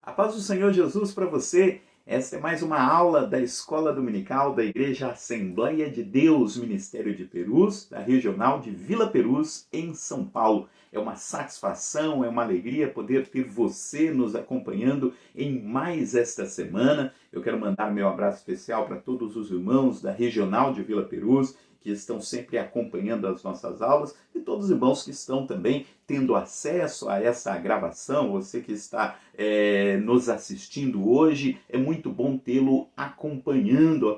A paz do Senhor Jesus para você. Esta é mais uma aula da Escola Dominical da Igreja Assembleia de Deus, Ministério de Perus, da Regional de Vila Perus, em São Paulo. É uma satisfação, é uma alegria poder ter você nos acompanhando em mais esta semana. Eu quero mandar meu abraço especial para todos os irmãos da Regional de Vila Perus, que estão sempre acompanhando as nossas aulas, e todos os irmãos que estão também tendo acesso a essa gravação, você que está nos assistindo hoje, é muito bom tê-lo acompanhando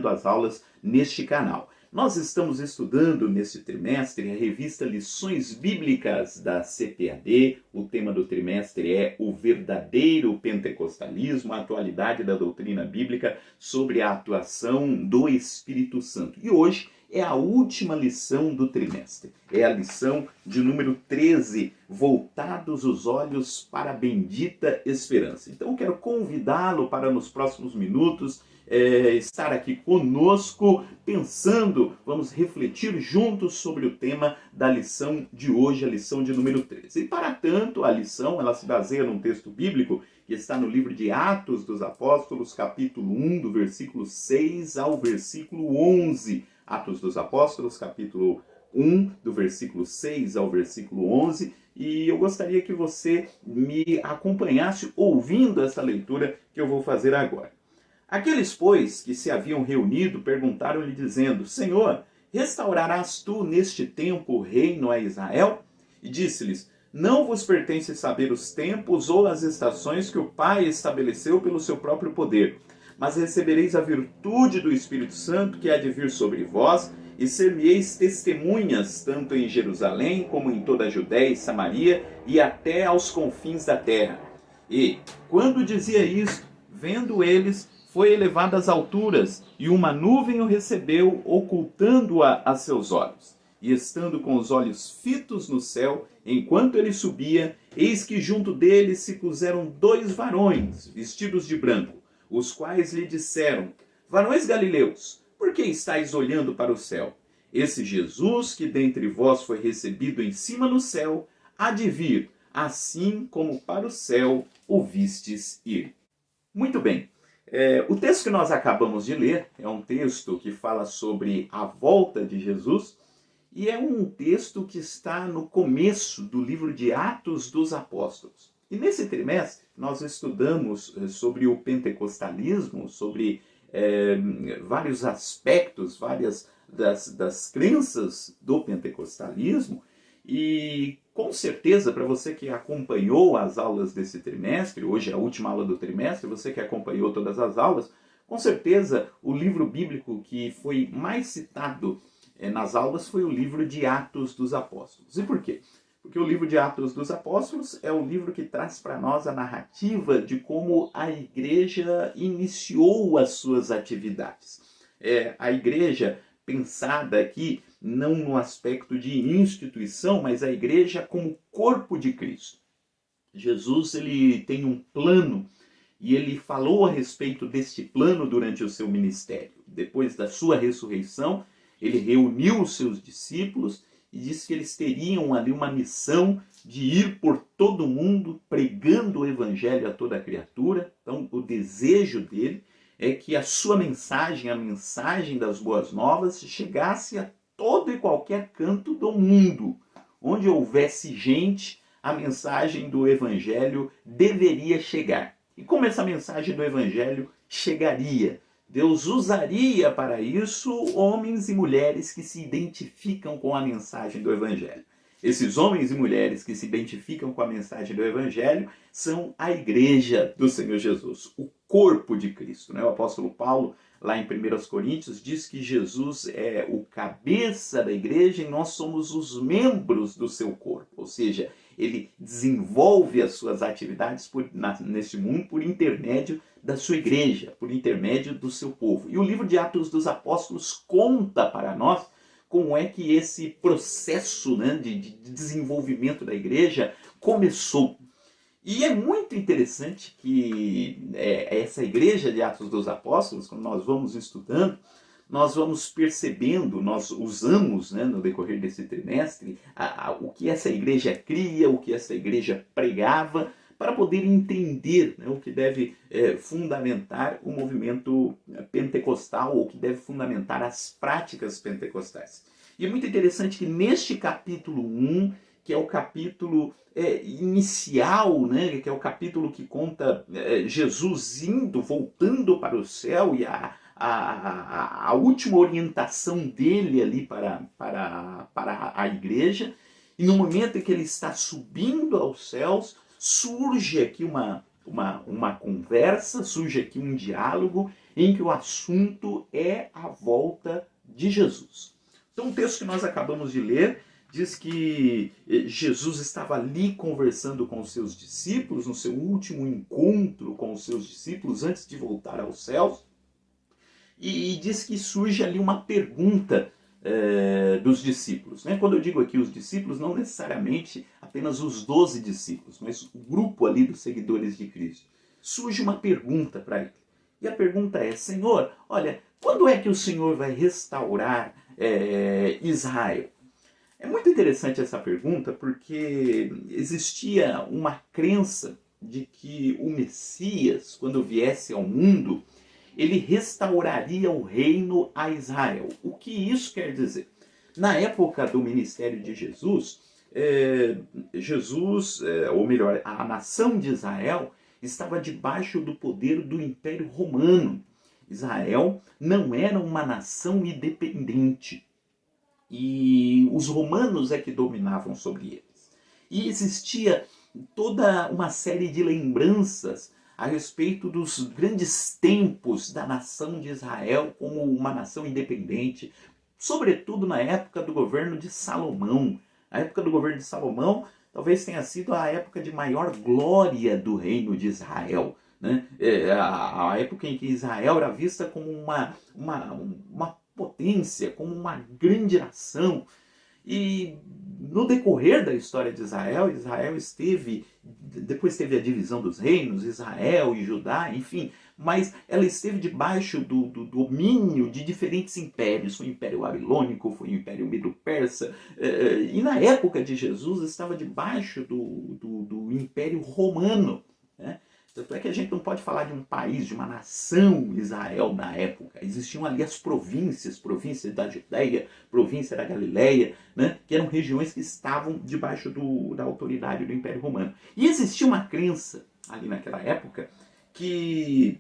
as aulas neste canal. Nós estamos estudando neste trimestre a revista Lições Bíblicas da CPAD. O tema do trimestre é o verdadeiro pentecostalismo, a atualidade da doutrina bíblica sobre a atuação do Espírito Santo. E hoje é a última lição do trimestre. É a lição de número 13, Voltados os Olhos para a Bendita Esperança. Então eu quero convidá-lo para nos próximos minutos estar aqui conosco, pensando, vamos refletir juntos sobre o tema da lição de hoje, a lição de número 13. E para tanto, a lição ela se baseia num texto bíblico que está no livro de Atos dos Apóstolos, capítulo 1, do versículo 6 ao versículo 11. Atos dos Apóstolos, capítulo 1, do versículo 6 ao versículo 11. E eu gostaria que você me acompanhasse ouvindo essa leitura que eu vou fazer agora. Aqueles, pois, que se haviam reunido, perguntaram-lhe, dizendo: Senhor, restaurarás tu neste tempo o reino a Israel? E disse-lhes: Não vos pertence saber os tempos ou as estações que o Pai estabeleceu pelo seu próprio poder, mas recebereis a virtude do Espírito Santo que há de vir sobre vós, e ser-me-eis testemunhas, tanto em Jerusalém como em toda a Judéia e Samaria, e até aos confins da terra. E, quando dizia isto, vendo eles, foi elevado às alturas, e uma nuvem o recebeu, ocultando-a a seus olhos. E estando com os olhos fitos no céu, enquanto ele subia, eis que junto dele se puseram 2 varões, vestidos de branco, os quais lhe disseram: Varões galileus, por que estáis olhando para o céu? Esse Jesus que dentre vós foi recebido em cima no céu, há de vir, assim como para o céu o vistes ir. Muito bem. O texto que nós acabamos de ler é um texto que fala sobre a volta de Jesus e é um texto que está no começo do livro de Atos dos Apóstolos. E nesse trimestre nós estudamos sobre o pentecostalismo, sobre vários aspectos, várias das crenças do pentecostalismo. E com certeza, para você que acompanhou as aulas desse trimestre, hoje é a última aula do trimestre, você que acompanhou todas as aulas, com certeza o livro bíblico que foi mais citado nas aulas foi o livro de Atos dos Apóstolos. E por quê? Porque o livro de Atos dos Apóstolos é o livro que traz para nós a narrativa de como a igreja iniciou as suas atividades. A igreja pensada aqui não no aspecto de instituição, mas a igreja como corpo de Cristo. Jesus ele tem um plano e ele falou a respeito deste plano durante o seu ministério. Depois da sua ressurreição, ele reuniu os seus discípulos e disse que eles teriam ali uma missão de ir por todo o mundo pregando o evangelho a toda a criatura. Então, o desejo dele é que a sua mensagem, a mensagem das boas novas, chegasse a todo e qualquer canto do mundo. Onde houvesse gente, a mensagem do evangelho deveria chegar. E como essa mensagem do evangelho chegaria? Deus usaria para isso homens e mulheres que se identificam com a mensagem do evangelho. Esses homens e mulheres que se identificam com a mensagem do evangelho são a igreja do Senhor Jesus, o corpo de Cristo. O apóstolo Paulo, lá em 1 Coríntios, diz que Jesus é o cabeça da igreja e nós somos os membros do seu corpo. Ou seja, ele desenvolve as suas atividades nesse mundo por intermédio da sua igreja, por intermédio do seu povo. E o livro de Atos dos Apóstolos conta para nós como é que esse processo de desenvolvimento da igreja começou. E é muito interessante que essa igreja de Atos dos Apóstolos, quando nós vamos estudando, nós vamos percebendo, nós usamos no decorrer desse trimestre o que essa igreja cria, o que essa igreja pregava, para poder entender, né, o que deve fundamentar o movimento pentecostal, ou que deve fundamentar as práticas pentecostais. E é muito interessante que neste capítulo 1, que é o capítulo inicial, né, que é o capítulo que conta Jesus voltando para o céu, e a última orientação dele ali para a igreja, e no momento em que ele está subindo aos céus, surge aqui uma conversa, surge aqui um diálogo, em que o assunto é a volta de Jesus. Então o texto que nós acabamos de ler diz que Jesus estava ali conversando com os seus discípulos, no seu último encontro com os seus discípulos, antes de voltar aos céus, e diz que surge ali uma pergunta dos discípulos. Né? Quando eu digo aqui os discípulos, não necessariamente apenas os 12 discípulos, mas o grupo ali dos seguidores de Cristo. Surge uma pergunta para ele. E a pergunta é: Senhor, olha, quando é que o Senhor vai restaurar Israel? É muito interessante essa pergunta, porque existia uma crença de que o Messias, quando viesse ao mundo, ele restauraria o reino a Israel. O que isso quer dizer? Na época do ministério de Jesus, ou melhor, a nação de Israel estava debaixo do poder do Império Romano. Israel não era uma nação independente. E os romanos é que dominavam sobre eles. E existia toda uma série de lembranças a respeito dos grandes tempos da nação de Israel como uma nação independente, sobretudo na época do governo de Salomão. A época do governo de Salomão talvez tenha sido a época de maior glória do reino de Israel. Né? A época em que Israel era vista como uma potência, como uma grande nação. E no decorrer da história de Israel, depois teve a divisão dos reinos, Israel e Judá, enfim, mas ela esteve debaixo do domínio de diferentes impérios. Foi o Império Babilônico, foi o Império Medo-Persa, e na época de Jesus estava debaixo do Império Romano, né? Tanto é que a gente não pode falar de um país, de uma nação Israel na época. Existiam ali as províncias da Judéia, província da Galileia, né, que eram regiões que estavam debaixo da autoridade do Império Romano. E existia uma crença ali naquela época que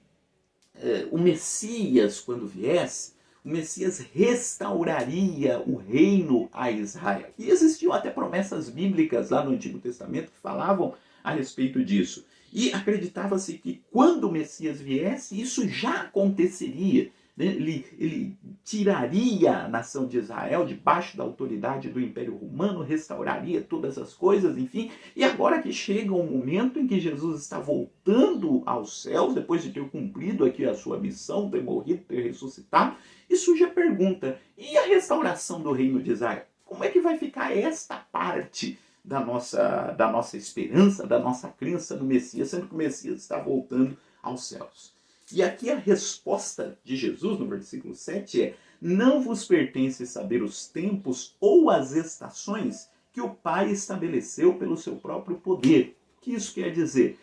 o Messias, quando viesse, o Messias restauraria o reino a Israel. E existiam até promessas bíblicas lá no Antigo Testamento que falavam a respeito disso. E acreditava-se que quando o Messias viesse, isso já aconteceria. Né? Ele tiraria a nação de Israel debaixo da autoridade do Império Romano, restauraria todas as coisas, enfim. E agora que chega o momento em que Jesus está voltando aos céus, depois de ter cumprido aqui a sua missão, ter morrido, ter ressuscitado, e surge a pergunta: e a restauração do reino de Israel? Como é que vai ficar esta parte da nossa esperança, da nossa crença no Messias, sendo que o Messias está voltando aos céus? E aqui a resposta de Jesus, no versículo 7, é: não vos pertence saber os tempos ou as estações que o Pai estabeleceu pelo seu próprio poder. O que isso quer dizer?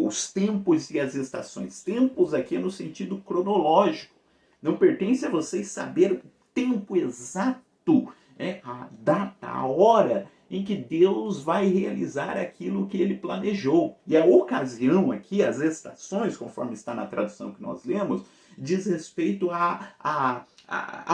Os tempos e as estações. Tempos aqui é no sentido cronológico. Não pertence a vocês saber o tempo exato, a data, a hora em que Deus vai realizar aquilo que ele planejou. E a ocasião aqui, as estações, conforme está na tradução que nós lemos, diz respeito à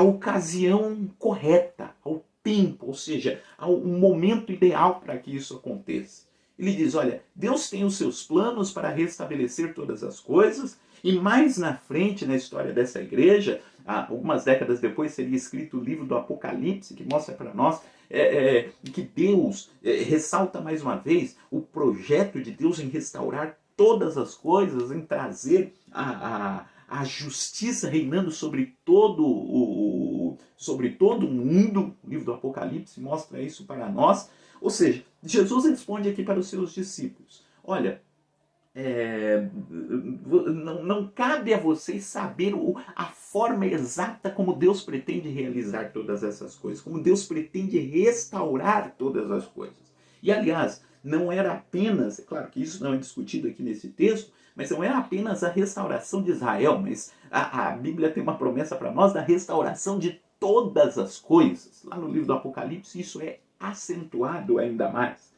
ocasião correta, ao tempo, ou seja, ao momento ideal para que isso aconteça. Ele diz: olha, Deus tem os seus planos para restabelecer todas as coisas, e mais na frente, na história dessa igreja, algumas décadas depois, seria escrito o livro do Apocalipse, que mostra para nós que Deus ressalta mais uma vez o projeto de Deus em restaurar todas as coisas, em trazer a justiça reinando sobre todo o mundo. O livro do Apocalipse mostra isso para nós. Ou seja, Jesus responde aqui para os seus discípulos: olha, não cabe a vocês saber a forma exata como Deus pretende realizar todas essas coisas, como Deus pretende restaurar todas as coisas. E aliás, não era apenas, é claro que isso não é discutido aqui nesse texto, mas não era apenas a restauração de Israel, mas a Bíblia tem uma promessa para nós da restauração de todas as coisas. Lá no livro do Apocalipse isso é acentuado ainda mais.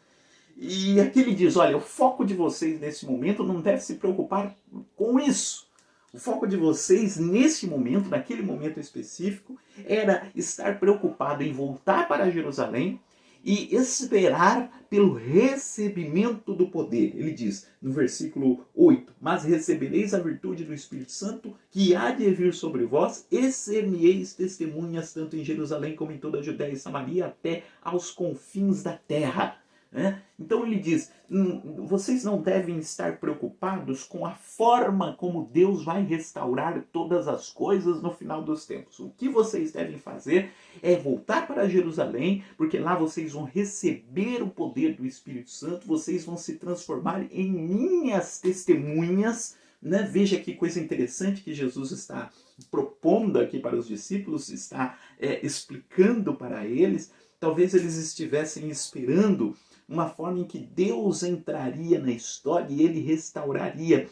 E aqui ele diz, olha, o foco de vocês nesse momento não deve se preocupar com isso. O foco de vocês nesse momento, naquele momento específico, era estar preocupado em voltar para Jerusalém e esperar pelo recebimento do poder. Ele diz no versículo 8, mas recebereis a virtude do Espírito Santo que há de vir sobre vós e ser-me-eis testemunhas tanto em Jerusalém como em toda a Judéia e Samaria até aos confins da terra. Então ele diz, vocês não devem estar preocupados com a forma como Deus vai restaurar todas as coisas no final dos tempos. O que vocês devem fazer é voltar para Jerusalém, porque lá vocês vão receber o poder do Espírito Santo, vocês vão se transformar em minhas testemunhas. Veja que coisa interessante que Jesus está propondo aqui para os discípulos, está explicando para eles. Talvez eles estivessem esperando uma forma em que Deus entraria na história e ele restauraria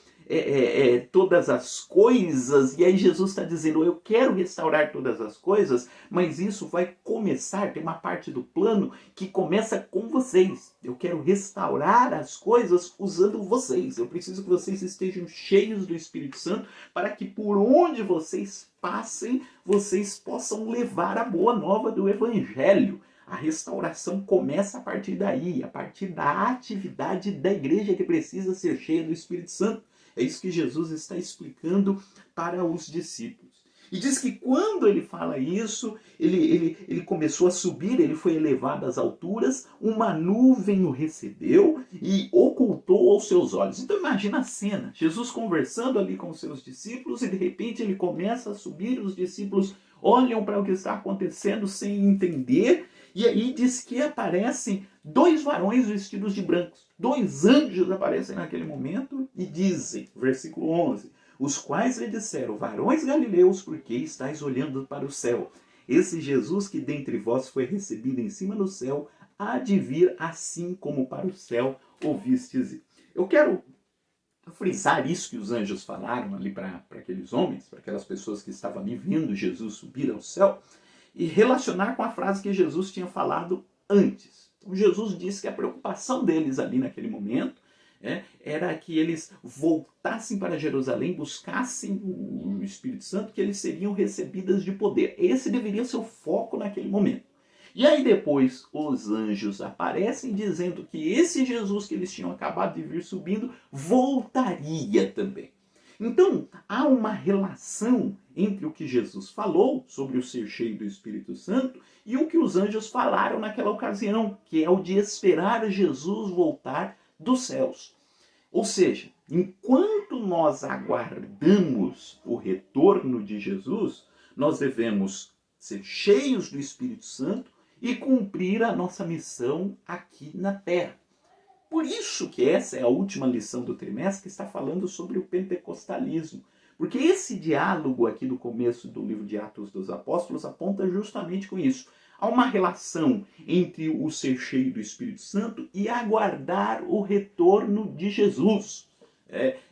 todas as coisas. E aí Jesus está dizendo, eu quero restaurar todas as coisas, mas isso vai começar, tem uma parte do plano que começa com vocês. Eu quero restaurar as coisas usando vocês. Eu preciso que vocês estejam cheios do Espírito Santo para que por onde vocês passem, vocês possam levar a boa nova do Evangelho. A restauração começa a partir daí, a partir da atividade da igreja que precisa ser cheia do Espírito Santo. É isso que Jesus está explicando para os discípulos. E diz que quando ele fala isso, ele começou a subir, ele foi elevado às alturas, uma nuvem o recebeu e ocultou aos seus olhos. Então imagina a cena, Jesus conversando ali com os seus discípulos e de repente ele começa a subir, os discípulos olham para o que está acontecendo sem entender. E aí diz que aparecem dois varões vestidos de brancos. Dois anjos aparecem naquele momento e dizem, versículo 11, os quais lhe disseram, varões galileus, por que estáis olhando para o céu? Esse Jesus que dentre vós foi recebido em cima do céu, há de vir assim como para o céu ouvistes. Eu quero frisar isso que os anjos falaram ali para aqueles homens, para aquelas pessoas que estavam ali vendo Jesus subir ao céu, e relacionar com a frase que Jesus tinha falado antes. Então Jesus disse que a preocupação deles ali naquele momento era que eles voltassem para Jerusalém, buscassem o Espírito Santo, que eles seriam recebidas de poder. Esse deveria ser o foco naquele momento. E aí depois os anjos aparecem dizendo que esse Jesus que eles tinham acabado de vir subindo voltaria também. Então, há uma relação entre o que Jesus falou sobre o ser cheio do Espírito Santo e o que os anjos falaram naquela ocasião, que é o de esperar Jesus voltar dos céus. Ou seja, enquanto nós aguardamos o retorno de Jesus, nós devemos ser cheios do Espírito Santo e cumprir a nossa missão aqui na Terra. Por isso que essa é a última lição do trimestre, que está falando sobre o pentecostalismo. Porque esse diálogo aqui do começo do livro de Atos dos Apóstolos aponta justamente com isso. Há uma relação entre o ser cheio do Espírito Santo e aguardar o retorno de Jesus.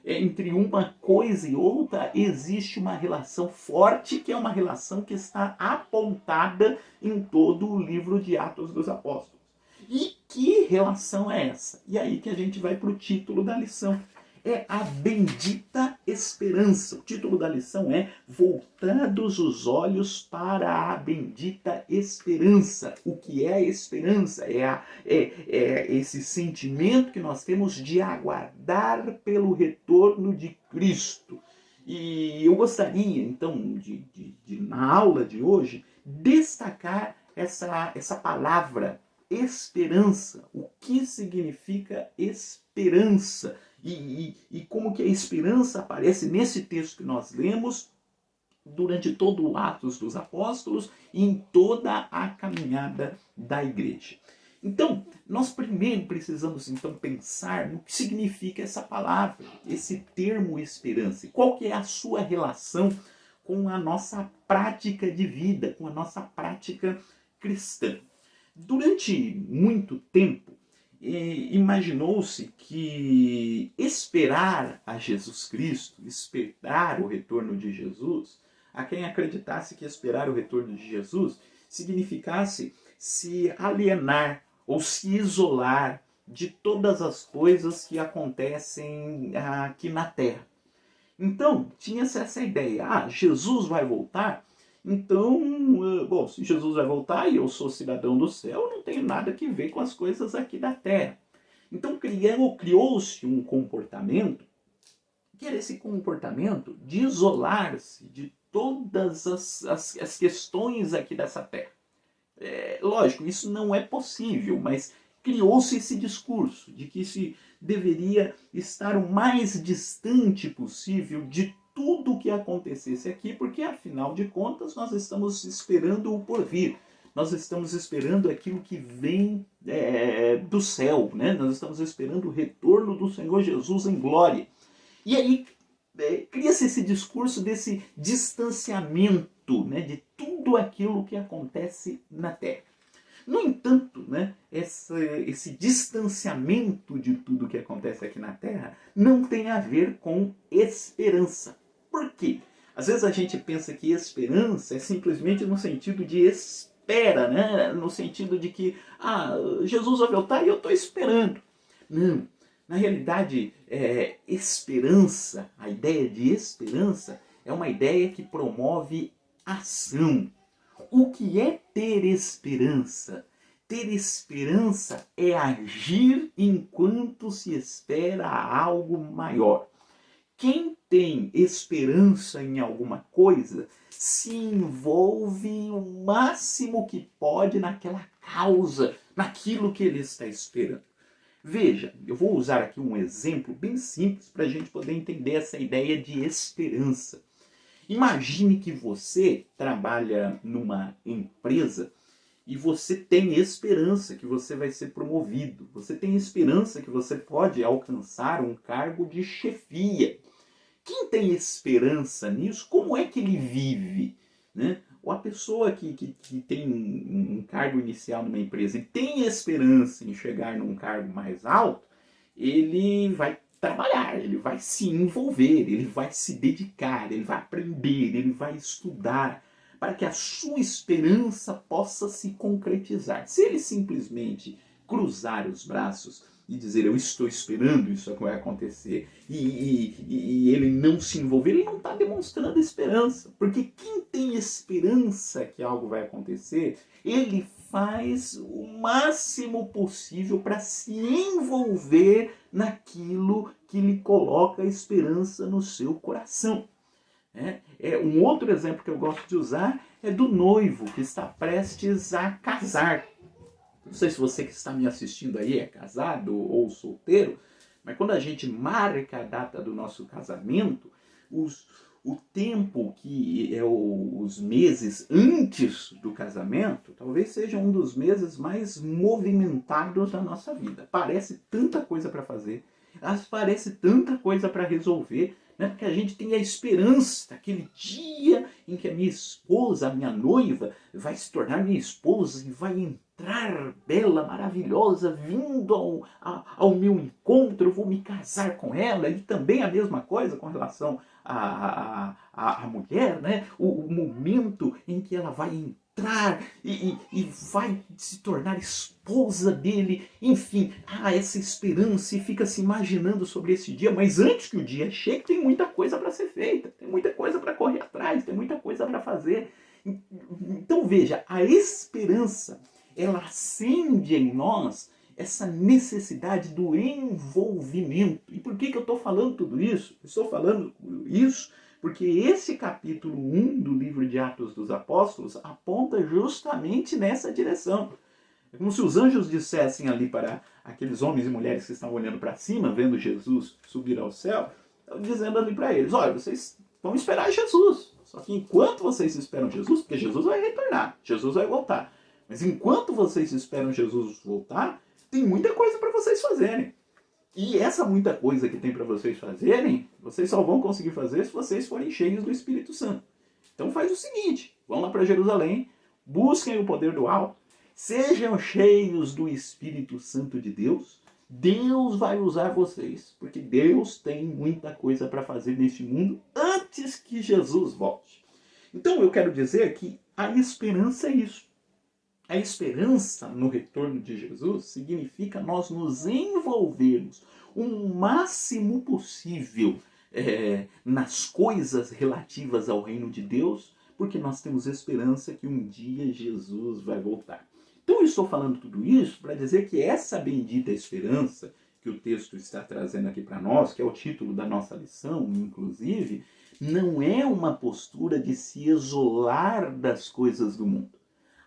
Entre uma coisa e outra existe uma relação forte, que é uma relação que está apontada em todo o livro de Atos dos Apóstolos. E que relação é essa? E aí que a gente vai para o título da lição. É a bendita esperança. O título da lição é Voltados os olhos para a bendita esperança. O que é a esperança? É esse sentimento que nós temos de aguardar pelo retorno de Cristo. E eu gostaria, então, de na aula de hoje, destacar essa palavra esperança. O que significa esperança? E como que a esperança aparece nesse texto que nós lemos durante todo o Atos dos Apóstolos e em toda a caminhada da igreja. Então, nós primeiro precisamos então pensar no que significa essa palavra, esse termo esperança. E qual que é a sua relação com a nossa prática de vida, com a nossa prática cristã. Durante muito tempo, imaginou-se que esperar a Jesus Cristo, esperar o retorno de Jesus, a quem acreditasse que esperar o retorno de Jesus significasse se alienar ou se isolar de todas as coisas que acontecem aqui na Terra. Então, tinha-se essa ideia, Jesus vai voltar, então, bom, se Jesus vai voltar e eu sou cidadão do céu, eu não tenho nada que ver com as coisas aqui da Terra. Então, criou-se um comportamento, que era esse comportamento de isolar-se de todas as questões aqui dessa Terra. Lógico, isso não é possível, mas criou-se esse discurso de que se deveria estar o mais distante possível de tudo o que acontecesse aqui, porque afinal de contas nós estamos esperando o porvir. Nós estamos esperando aquilo que vem do céu, né? Nós estamos esperando o retorno do Senhor Jesus em glória. E aí cria-se esse discurso desse distanciamento, né, de tudo aquilo que acontece na Terra. No entanto, né, esse distanciamento de tudo que acontece aqui na Terra não tem a ver com esperança. Por quê? Às vezes a gente pensa que esperança é simplesmente no sentido de espera, né? No sentido de que Jesus vai voltar e eu estou esperando. Não. Na realidade, esperança, a ideia de esperança é uma ideia que promove ação. O que é ter esperança? Ter esperança é agir enquanto se espera algo maior. Quem tem esperança em alguma coisa se envolve o máximo que pode naquela causa, naquilo que ele está esperando. Veja, eu vou usar aqui um exemplo bem simples para a gente poder entender essa ideia de esperança. Imagine que você trabalha numa empresa e você tem esperança que você vai ser promovido. Você tem esperança que você pode alcançar um cargo de chefia. Quem tem esperança nisso, como é que ele vive? Né? Ou a pessoa que tem um cargo inicial numa empresa e tem esperança em chegar num cargo mais alto, ele vai trabalhar, ele vai se envolver, ele vai se dedicar, ele vai aprender, ele vai estudar, para que a sua esperança possa se concretizar. Se ele simplesmente cruzar os braços e dizer eu estou esperando isso vai acontecer e ele não se envolver, ele não está demonstrando esperança. Porque quem tem esperança que algo vai acontecer, ele faz o máximo possível para se envolver naquilo que lhe coloca esperança no seu coração. Um outro exemplo que eu gosto de usar é do noivo que está prestes a casar. Não sei se você que está me assistindo aí é casado ou solteiro, mas quando a gente marca a data do nosso casamento, o tempo que é os meses antes do casamento, talvez seja um dos meses mais movimentados da nossa vida. Parece tanta coisa para fazer, parece tanta coisa para resolver, né? Porque a gente tem a esperança daquele dia em que a minha esposa, a minha noiva, vai se tornar minha esposa e vai entrar bela, maravilhosa, vindo ao meu encontro, eu vou me casar com ela. E também a mesma coisa com relação à mulher, né? O momento em que ela vai entrar e vai se tornar esposa dele, enfim, essa esperança, e fica se imaginando sobre esse dia, mas antes que o dia chegue tem muita coisa para ser feita, tem muita coisa para correr atrás, tem muita coisa para fazer. Então veja, a esperança, ela acende em nós essa necessidade do envolvimento. E por que eu estou falando tudo isso? Estou falando isso porque esse capítulo 1 do livro de Atos dos Apóstolos aponta justamente nessa direção. É como se os anjos dissessem ali para aqueles homens e mulheres que estavam olhando para cima, vendo Jesus subir ao céu, dizendo ali para eles, olha, vocês vão esperar Jesus. Só que enquanto vocês esperam Jesus, porque Jesus vai retornar, Jesus vai voltar. Mas enquanto vocês esperam Jesus voltar, tem muita coisa para vocês fazerem. E essa muita coisa que tem para vocês fazerem, vocês só vão conseguir fazer se vocês forem cheios do Espírito Santo. Então faz o seguinte, vão lá para Jerusalém, busquem o poder do alto, Sejam cheios do Espírito Santo de Deus. Deus vai usar vocês, porque Deus tem muita coisa para fazer neste mundo antes que Jesus volte. Então eu quero dizer que a esperança é isso. A esperança no retorno de Jesus significa nós nos envolvermos o máximo possível nas coisas relativas ao reino de Deus, porque nós temos esperança que um dia Jesus vai voltar. Então eu estou falando tudo isso para dizer que essa bendita esperança que o texto está trazendo aqui para nós, que é o título da nossa lição, inclusive, não é uma postura de se isolar das coisas do mundo.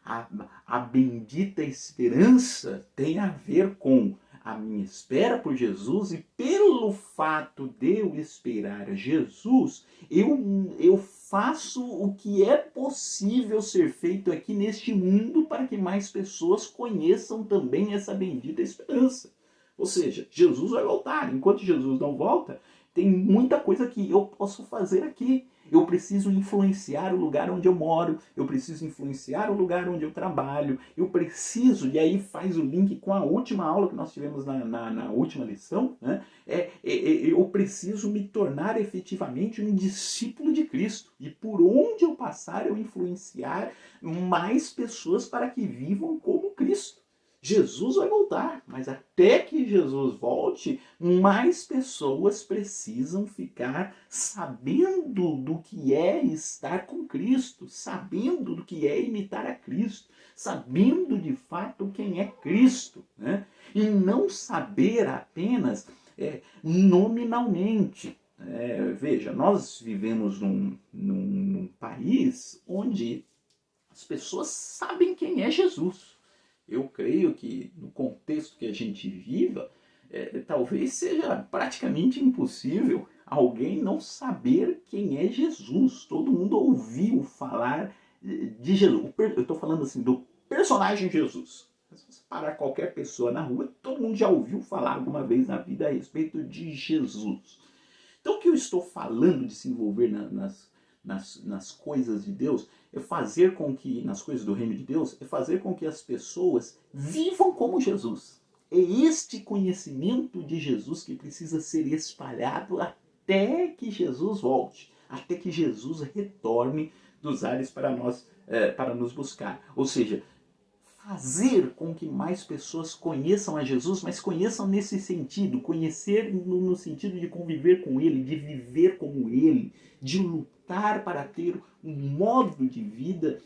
A bendita esperança tem a ver com a minha espera por Jesus, e pelo fato de eu esperar Jesus, eu faço o que é possível ser feito aqui neste mundo para que mais pessoas conheçam também essa bendita esperança. Ou seja, Jesus vai voltar. Enquanto Jesus não volta, tem muita coisa que eu posso fazer aqui. Eu preciso influenciar o lugar onde eu moro, eu preciso influenciar o lugar onde eu trabalho, eu preciso, e aí faz o link com a última aula que nós tivemos na última lição, né? Eu preciso me tornar efetivamente um discípulo de Cristo. E por onde eu passar, eu influenciar mais pessoas para que vivam como Cristo. Jesus vai voltar, mas até que Jesus volte, mais pessoas precisam ficar sabendo do que é estar com Cristo, sabendo do que é imitar a Cristo, sabendo de fato quem é Cristo, né? E não saber apenas nominalmente. Veja, nós vivemos num país onde as pessoas sabem quem é Jesus. Eu creio que no contexto que a gente viva, talvez seja praticamente impossível alguém não saber quem é Jesus. Todo mundo ouviu falar de Jesus. Eu estou falando assim do personagem Jesus. Se você parar qualquer pessoa na rua, todo mundo já ouviu falar alguma vez na vida a respeito de Jesus. Então o que eu estou falando de se envolver nas coisas de Deus, é fazer com que, nas coisas do reino de Deus, é fazer com que as pessoas vivam como Jesus. É este conhecimento de Jesus que precisa ser espalhado até que Jesus volte, até que Jesus retorne dos ares para nos buscar. Ou seja, fazer com que mais pessoas conheçam a Jesus, mas conheçam nesse sentido, conhecer no sentido de conviver com Ele, de viver como Ele, de lutar para ter um modo de vida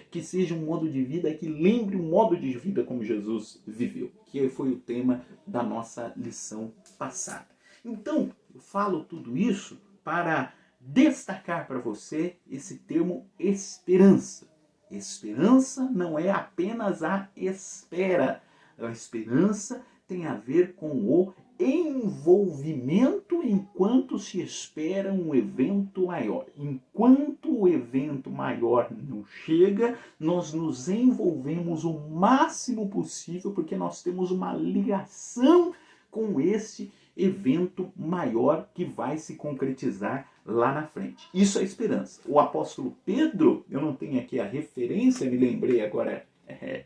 que seja um modo de vida que lembre um modo de vida como Jesus viveu, que foi o tema da nossa lição passada. Então, eu falo tudo isso para destacar para você esse termo esperança. Esperança não é apenas a espera. A esperança tem a ver com o envolvimento enquanto se espera um evento maior. Enquanto o evento maior não chega, nós nos envolvemos o máximo possível porque nós temos uma ligação com esse evento maior que vai se concretizar lá na frente. Isso é esperança. O apóstolo Pedro, eu não tenho aqui a referência, me lembrei agora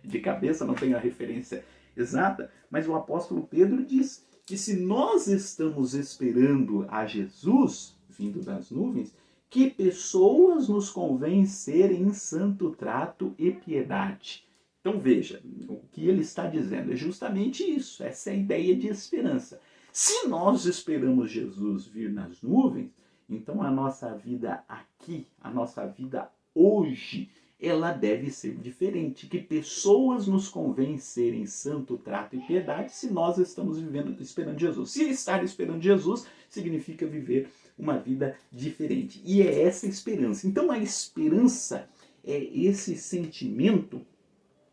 de cabeça, não tenho a referência exata, mas o apóstolo Pedro diz que se nós estamos esperando a Jesus, vindo das nuvens, que pessoas nos convencerem em santo trato e piedade. Então veja, o que ele está dizendo é justamente isso, essa é a ideia de esperança. Se nós esperamos Jesus vir nas nuvens, então a nossa vida aqui, a nossa vida hoje, ela deve ser diferente. Que pessoas nos convencerem santo trato e piedade se nós estamos esperando Jesus. Se estar esperando Jesus significa viver uma vida diferente. E é essa esperança. Então a esperança é esse sentimento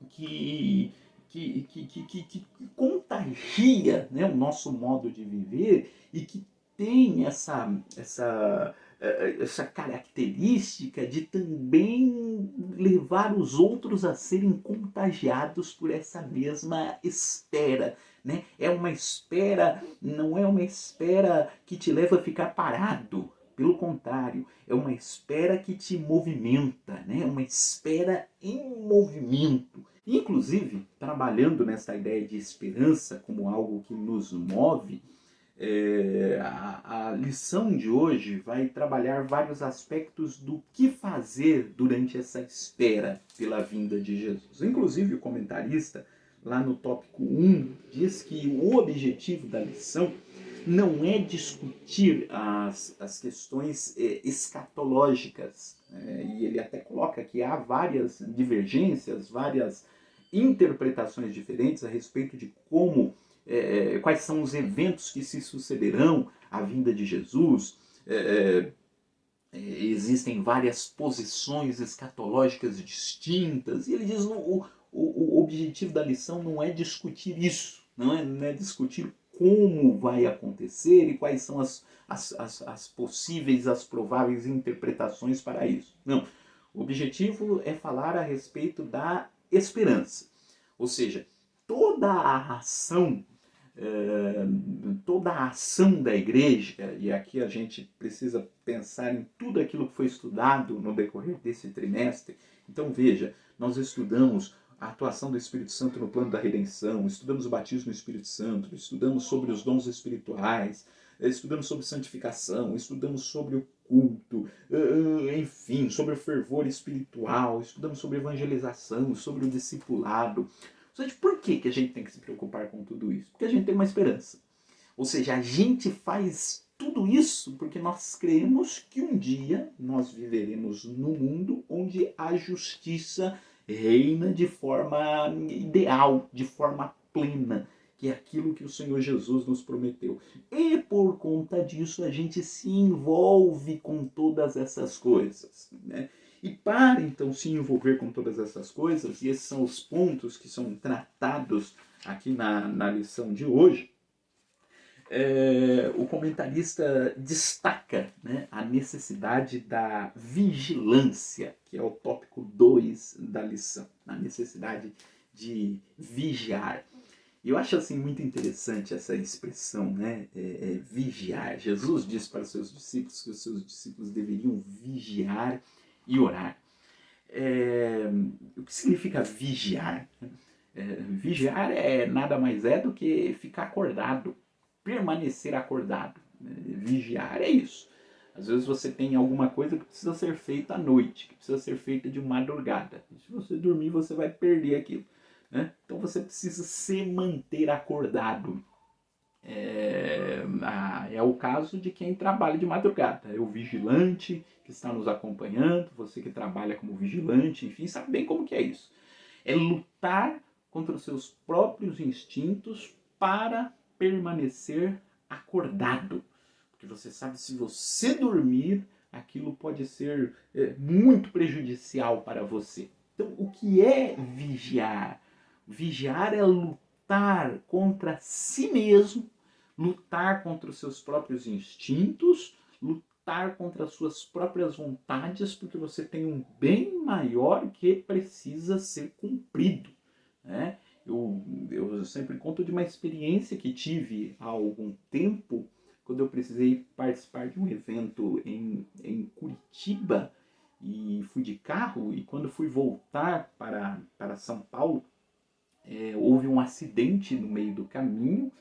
que contagia, né, o nosso modo de viver e que tem essa característica de também levar os outros a serem contagiados por essa mesma espera. Né? É uma espera, não é uma espera que te leva a ficar parado. Pelo contrário, é uma espera que te movimenta, né? Uma espera em movimento. Inclusive, trabalhando nessa ideia de esperança como algo que nos move, a lição de hoje vai trabalhar vários aspectos do que fazer durante essa espera pela vinda de Jesus. Inclusive, o comentarista, lá no tópico 1, diz que o objetivo da lição não é discutir as questões escatológicas. E ele até coloca que há várias divergências, várias interpretações diferentes a respeito de como quais são os eventos que se sucederão à vinda de Jesus. Existem várias posições escatológicas distintas, e ele diz o objetivo da lição não é discutir isso, não é discutir como vai acontecer e quais são as possíveis, as prováveis interpretações para isso. Não. O objetivo é falar a respeito da esperança. Ou seja, toda a ação da igreja, e aqui a gente precisa pensar em tudo aquilo que foi estudado no decorrer desse trimestre. Então veja, nós estudamos a atuação do Espírito Santo no plano da redenção, estudamos o batismo no Espírito Santo, estudamos sobre os dons espirituais, estudamos sobre santificação, estudamos sobre o culto, enfim, sobre o fervor espiritual, estudamos sobre evangelização, sobre o discipulado. Ou seja, por que a gente tem que se preocupar com tudo isso? Porque a gente tem uma esperança. Ou seja, a gente faz tudo isso porque nós cremos que um dia nós viveremos num mundo onde a justiça reina de forma ideal, de forma plena, que é aquilo que o Senhor Jesus nos prometeu. E por conta disso a gente se envolve com todas essas coisas, né? E para então se envolver com todas essas coisas, e esses são os pontos que são tratados aqui na lição de hoje, o comentarista destaca, né, a necessidade da vigilância, que é o tópico 2 da lição, a necessidade de vigiar. E eu acho assim muito interessante essa expressão, né, vigiar. Jesus disse para os seus discípulos que os seus discípulos deveriam vigiar e orar. O que significa vigiar? Vigiar nada mais é do que ficar acordado, permanecer acordado. Vigiar é isso. Às vezes você tem alguma coisa que precisa ser feita à noite, que precisa ser feita de madrugada. Se você dormir, você vai perder aquilo, né? Então você precisa se manter acordado. É o caso de quem trabalha de madrugada. É o vigilante que está nos acompanhando, você que trabalha como vigilante, enfim, sabe bem como que é isso. É lutar contra os seus próprios instintos para permanecer acordado. Porque você sabe, se você dormir, aquilo pode ser muito prejudicial para você. Então, o que é vigiar? Vigiar é lutar contra si mesmo, lutar contra os seus próprios instintos, lutar contra as suas próprias vontades, porque você tem um bem maior que precisa ser cumprido, né? Eu sempre conto de uma experiência que tive há algum tempo, quando eu precisei participar de um evento em Curitiba, e fui de carro, e quando fui voltar para São Paulo, houve um acidente no meio do caminho.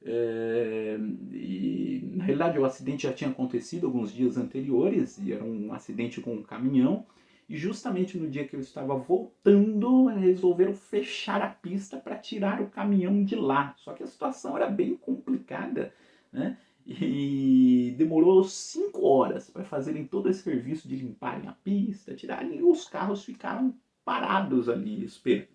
E na realidade o acidente já tinha acontecido alguns dias anteriores, e era um acidente com um caminhão, e justamente no dia que eu estava voltando, resolveram fechar a pista para tirar o caminhão de lá. Só que a situação era bem complicada, né? E demorou 5 horas para fazerem todo esse serviço de limparem a pista, tirarem, e os carros ficaram parados ali esperando.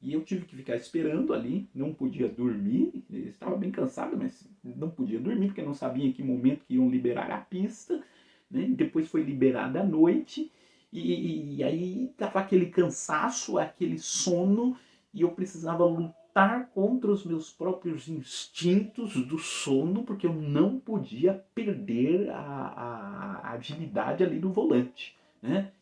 E eu tive que ficar esperando ali, não podia dormir, estava bem cansado, mas não podia dormir, porque não sabia em que momento que iam liberar a pista, né? Depois foi liberada à noite, e aí estava aquele cansaço, aquele sono, e eu precisava lutar contra os meus próprios instintos do sono, porque eu não podia perder a agilidade ali do volante, né?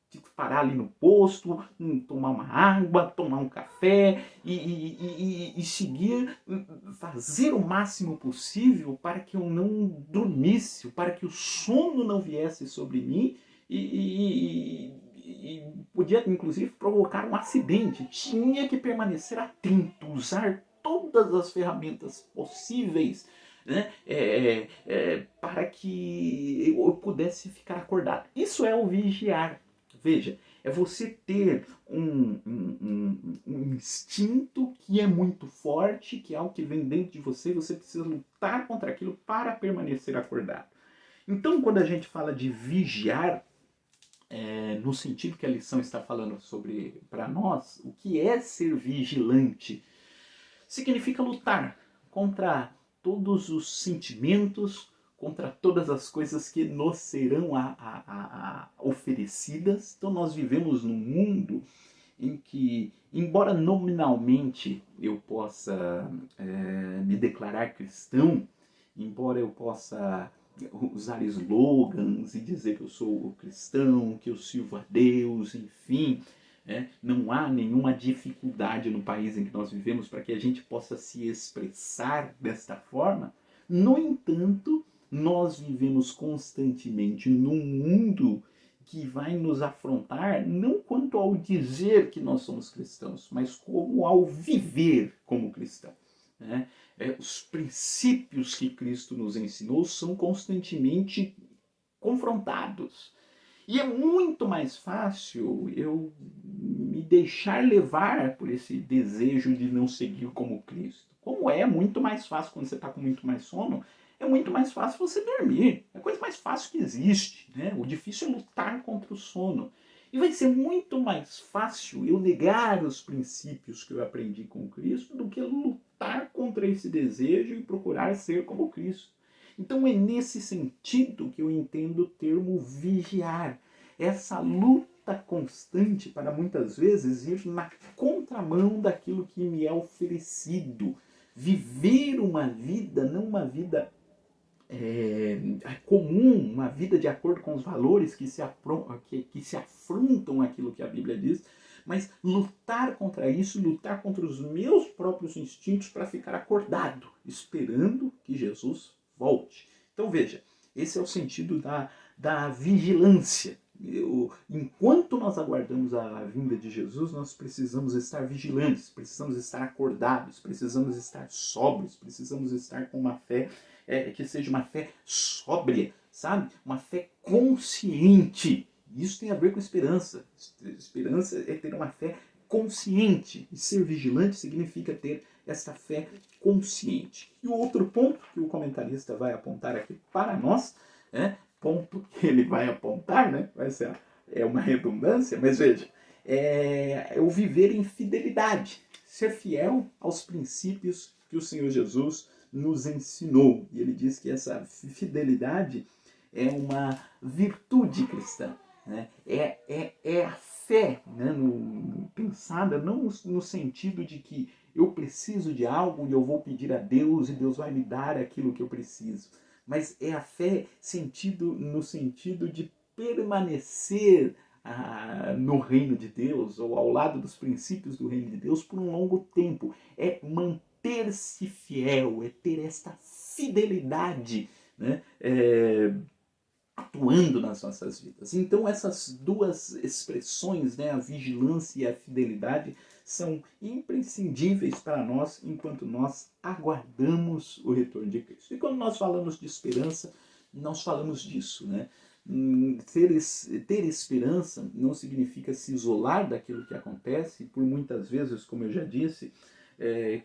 Tive que parar ali no posto, tomar uma água, tomar um café e seguir, fazer o máximo possível para que eu não dormisse, para que o sono não viesse sobre mim e e podia inclusive provocar um acidente. Tinha que permanecer atento, usar todas as ferramentas possíveis, né, para que eu pudesse ficar acordado. Isso é o vigiar. Veja, é você ter um instinto que é muito forte, que é algo que vem dentro de você, você precisa lutar contra aquilo para permanecer acordado. Então, quando a gente fala de vigiar, no sentido que a lição está falando sobre para nós, o que é ser vigilante? Significa lutar contra todos os sentimentos, contra todas as coisas que nos serão oferecidas. Então nós vivemos num mundo em que, embora nominalmente eu possa me declarar cristão, embora eu possa usar slogans e dizer que eu sou cristão, que eu sirvo a Deus, enfim, não há nenhuma dificuldade no país em que nós vivemos para que a gente possa se expressar desta forma. No entanto, nós vivemos constantemente num mundo que vai nos afrontar não quanto ao dizer que nós somos cristãos, mas como ao viver como cristão. Né? Os princípios que Cristo nos ensinou são constantemente confrontados. E é muito mais fácil eu me deixar levar por esse desejo de não seguir como Cristo. Como é muito mais fácil quando você está com muito mais sono, é muito mais fácil você dormir. É a coisa mais fácil que existe. Né? O difícil é lutar contra o sono. E vai ser muito mais fácil eu negar os princípios que eu aprendi com Cristo do que lutar contra esse desejo e procurar ser como Cristo. Então é nesse sentido que eu entendo o termo vigiar. Essa luta constante para muitas vezes ir na contramão daquilo que me é oferecido. Viver uma vida, não uma vida comum, uma vida de acordo com os valores que se afrontam aquilo que a Bíblia diz, mas lutar contra isso, lutar contra os meus próprios instintos para ficar acordado, esperando que Jesus volte. Então veja, esse é o sentido da vigilância. Enquanto nós aguardamos a vinda de Jesus, nós precisamos estar vigilantes, precisamos estar acordados, precisamos estar sóbrios, precisamos estar com uma fé que seja uma fé sóbria, sabe? Uma fé consciente. Isso tem a ver com esperança. Esperança é ter uma fé consciente. E ser vigilante significa ter essa fé consciente. E o outro ponto que o comentarista vai apontar aqui para nós, ponto que ele vai apontar, né? Vai ser uma redundância, mas veja, é o viver em fidelidade, ser fiel aos princípios que o Senhor Jesus nos ensinou. E ele diz que essa fidelidade é uma virtude cristã. Né? É a fé, né? Pensada não no sentido de que eu preciso de algo e eu vou pedir a Deus e Deus vai me dar aquilo que eu preciso. Mas é a fé no sentido de permanecer no reino de Deus, ou ao lado dos princípios do reino de Deus por um longo tempo. É manter-se fiel, é ter esta fidelidade, né? Atuando nas nossas vidas. Então essas duas expressões, né, a vigilância e a fidelidade, são imprescindíveis para nós enquanto nós aguardamos o retorno de Cristo. E quando nós falamos de esperança, nós falamos disso, né? Ter esperança não significa se isolar daquilo que acontece. Por muitas vezes, como eu já disse,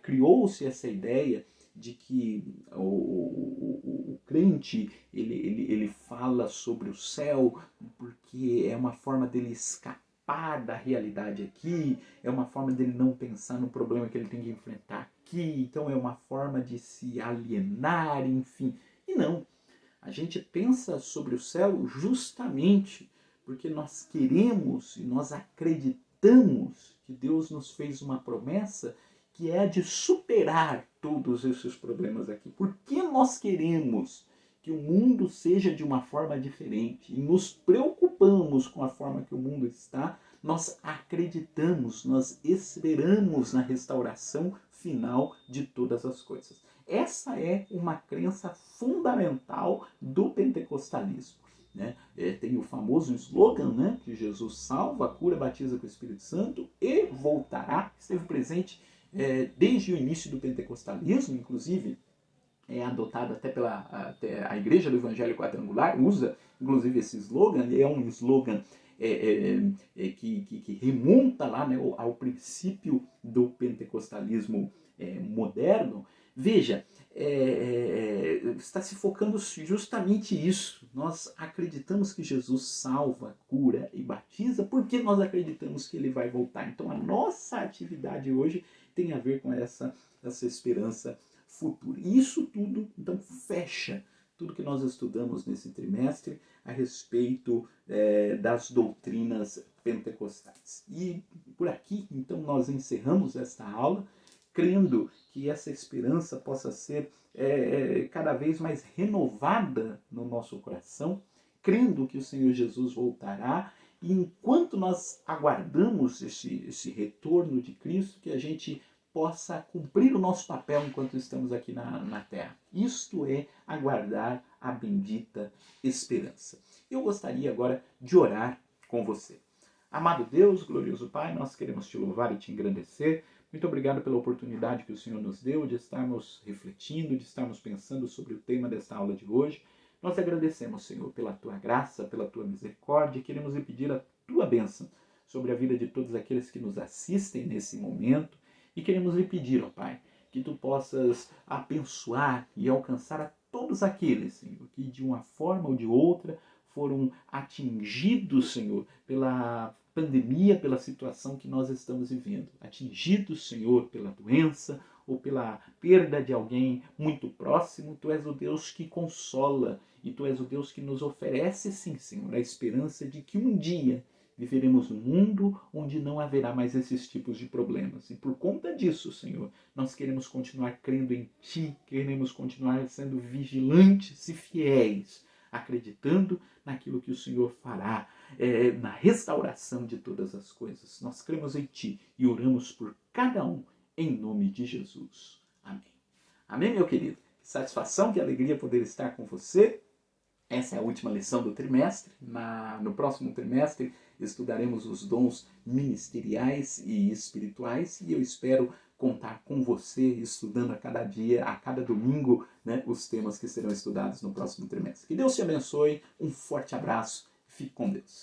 criou-se essa ideia de que o crente ele fala sobre o céu porque é uma forma dele escapar da realidade aqui, é uma forma dele não pensar no problema que ele tem que enfrentar aqui, então é uma forma de se alienar, enfim. E não, a gente pensa sobre o céu justamente porque nós queremos e nós acreditamos que Deus nos fez uma promessa que é a de superar todos esses problemas aqui. Porque nós queremos que o mundo seja de uma forma diferente e nos preocupamos com a forma que o mundo está, nós acreditamos, nós esperamos na restauração final de todas as coisas. Essa é uma crença fundamental do pentecostalismo. né? Tem o famoso slogan, né? Que Jesus salva, cura, batiza com o Espírito Santo e voltará. Esteve presente desde o início do pentecostalismo, inclusive adotado até a Igreja do Evangelho Quadrangular, usa inclusive esse slogan, é um slogan que remonta lá, né, ao princípio do pentecostalismo moderno. Veja, está se focando justamente isso. Nós acreditamos que Jesus salva, cura e batiza porque nós acreditamos que ele vai voltar. Então a nossa atividade hoje tem a ver com essa esperança futura. E isso tudo, então, fecha tudo que nós estudamos nesse trimestre a respeito das doutrinas pentecostais. E por aqui, então, nós encerramos esta aula, crendo que essa esperança possa ser cada vez mais renovada no nosso coração, crendo que o Senhor Jesus voltará, e enquanto nós aguardamos esse retorno de Cristo, que a gente possa cumprir o nosso papel enquanto estamos aqui na Terra. Isto é aguardar a bendita esperança. Eu gostaria agora de orar com você. Amado Deus, glorioso Pai, nós queremos te louvar e te engrandecer. Muito obrigado pela oportunidade que o Senhor nos deu de estarmos refletindo, de estarmos pensando sobre o tema desta aula de hoje. Nós agradecemos, Senhor, pela tua graça, pela tua misericórdia, e queremos lhe pedir a tua bênção sobre a vida de todos aqueles que nos assistem nesse momento. E queremos lhe pedir, ó Pai, que tu possas abençoar e alcançar a todos aqueles, Senhor, que de uma forma ou de outra foram atingidos, Senhor, pela pandemia, pela situação que nós estamos vivendo. Atingidos, Senhor, pela doença ou pela perda de alguém muito próximo. Tu és o Deus que consola e tu és o Deus que nos oferece, sim, Senhor, a esperança de que um dia viveremos num mundo onde não haverá mais esses tipos de problemas. E por conta disso, Senhor, nós queremos continuar crendo em Ti, queremos continuar sendo vigilantes e fiéis, acreditando naquilo que o Senhor fará, na restauração de todas as coisas. Nós cremos em Ti e oramos por cada um, em nome de Jesus. Amém. Amém, meu querido? Que satisfação, que alegria poder estar com você. Essa é a última lição do trimestre. No próximo trimestre estudaremos os dons ministeriais e espirituais e eu espero contar com você estudando a cada dia, a cada domingo, né, os temas que serão estudados no próximo trimestre. Que Deus te abençoe, um forte abraço, fique com Deus.